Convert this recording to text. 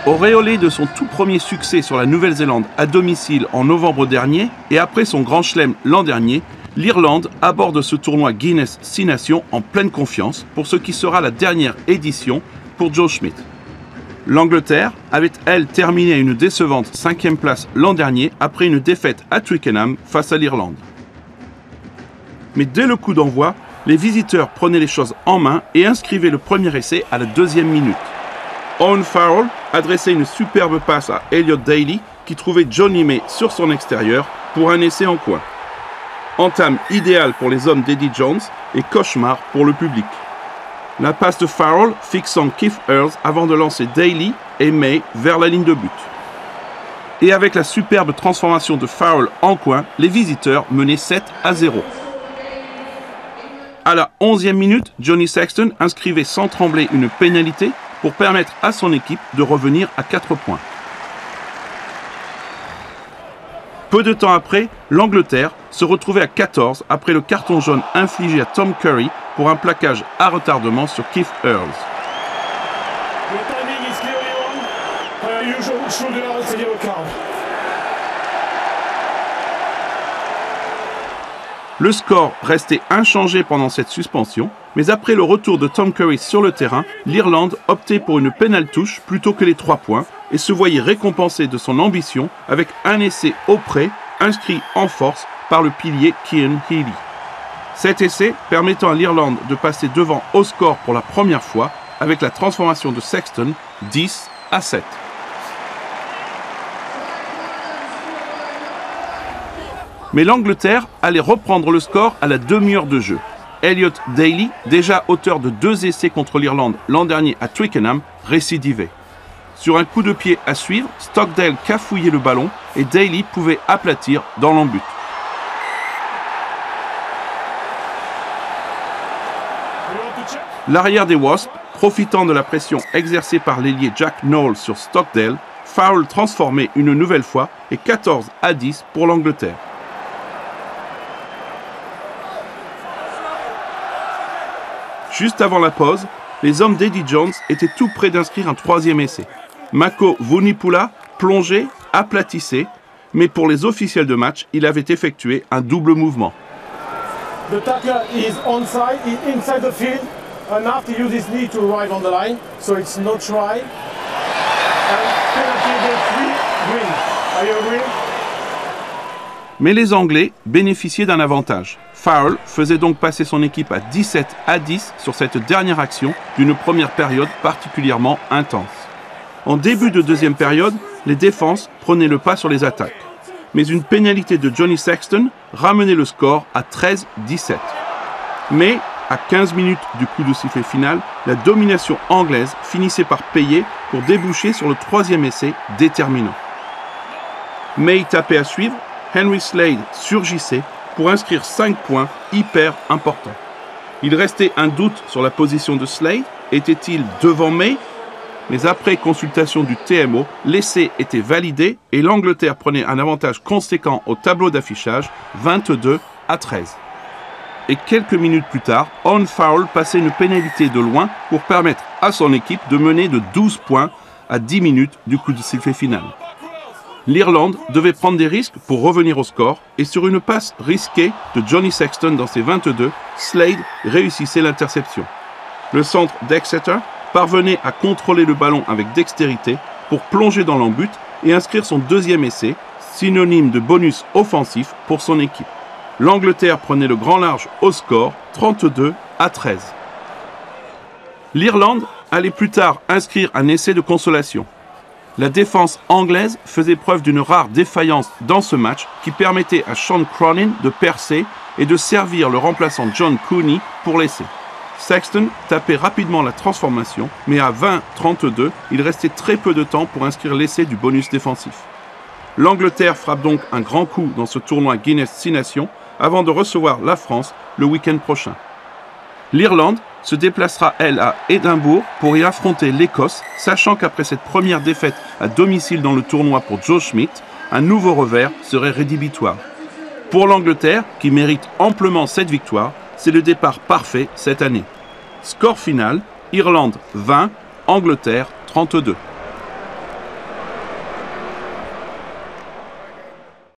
Auréolé de son tout premier succès sur la Nouvelle-Zélande à domicile en novembre dernier et après son Grand Chelem l'an dernier, l'Irlande aborde ce tournoi Guinness 6 Nations en pleine confiance pour ce qui sera la dernière édition pour Joe Schmidt. L'Angleterre avait, elle, terminé à une décevante 5e place l'an dernier après une défaite à Twickenham face à l'Irlande. Mais dès le coup d'envoi, les visiteurs prenaient les choses en main et inscrivaient le premier essai à la 2e minute. Owen Farrell adressait une superbe passe à Elliot Daly qui trouvait Johnny May sur son extérieur pour un essai en coin. Entame idéale pour les hommes d'Eddie Jones et cauchemar pour le public. La passe de Farrell fixant Keith Earls avant de lancer Daly et May vers la ligne de but. Et avec la superbe transformation de Farrell en coin, les visiteurs menaient 7-0. À la 11e minute, Johnny Sexton inscrivait sans trembler une pénalité pour permettre à son équipe de revenir à 4 points. Peu de temps après, l'Angleterre se retrouvait à 14 après le carton jaune infligé à Tom Curry pour un plaquage à retardement sur Keith Earls. Le score restait inchangé pendant cette suspension, mais après le retour de Tom Curry sur le terrain, l'Irlande optait pour une pénale touche plutôt que les 3 points et se voyait récompensée de son ambition avec un essai au près inscrit en force par le pilier Cian Healy. Cet essai permettant à l'Irlande de passer devant au score pour la première fois avec la transformation de Sexton 10-7. Mais l'Angleterre allait reprendre le score à la demi-heure de jeu. Elliot Daly, déjà auteur de 2 essais contre l'Irlande l'an dernier à Twickenham, récidivait. Sur un coup de pied à suivre, Stockdale cafouillait le ballon et Daly pouvait aplatir dans l'en-but. L'arrière des Wasps, profitant de la pression exercée par l'ailier Jack Nowell sur Stockdale, Farrell transformait une nouvelle fois et 14-10 pour l'Angleterre. Juste avant la pause, les hommes d'Eddie Jones étaient tout près d'inscrire un 3e essai. Mako Vunipola plongeait, aplatissait, mais pour les officiels de match, il avait effectué un double mouvement. The tackler is onside, is inside the field, and have to use his knee to arrive on the line, so it's no try. And penalty against green. Are you agree? Mais les Anglais bénéficiaient d'un avantage. Farrell faisait donc passer son équipe à 17-10 sur cette dernière action d'une première période particulièrement intense. En début de deuxième période, les défenses prenaient le pas sur les attaques. Mais une pénalité de Johnny Sexton ramenait le score à 13-17. Mais, à 15 minutes du coup de sifflet final, la domination anglaise finissait par payer pour déboucher sur le 3e essai déterminant. May tapait à suivre, Henry Slade surgissait pour inscrire 5 points hyper importants. Il restait un doute sur la position de Slade, était-il devant May? Mais après consultation du TMO, l'essai était validé et l'Angleterre prenait un avantage conséquent au tableau d'affichage, 22-13. Et quelques minutes plus tard, Owen Farrell passait une pénalité de loin pour permettre à son équipe de mener de 12 points à 10 minutes du coup de sifflet final. L'Irlande devait prendre des risques pour revenir au score et sur une passe risquée de Johnny Sexton dans ses 22, Slade réussissait l'interception. Le centre d'Exeter parvenait à contrôler le ballon avec dextérité pour plonger dans l'en-but et inscrire son 2e essai, synonyme de bonus offensif pour son équipe. L'Angleterre prenait le grand large au score, 32-13. L'Irlande allait plus tard inscrire un essai de consolation. La défense anglaise faisait preuve d'une rare défaillance dans ce match qui permettait à Sean Cronin de percer et de servir le remplaçant John Cooney pour l'essai. Sexton tapait rapidement la transformation, mais à 20-32, il restait très peu de temps pour inscrire l'essai du bonus défensif. L'Angleterre frappe donc un grand coup dans ce tournoi Guinness 6 Nations avant de recevoir la France le week-end prochain. L'Irlande se déplacera, elle, à Édimbourg pour y affronter l'Écosse, sachant qu'après cette première défaite à domicile dans le tournoi pour Joe Schmidt, un nouveau revers serait rédhibitoire. Pour l'Angleterre, qui mérite amplement cette victoire, c'est le départ parfait cette année. Score final, Irlande 20, Angleterre 32.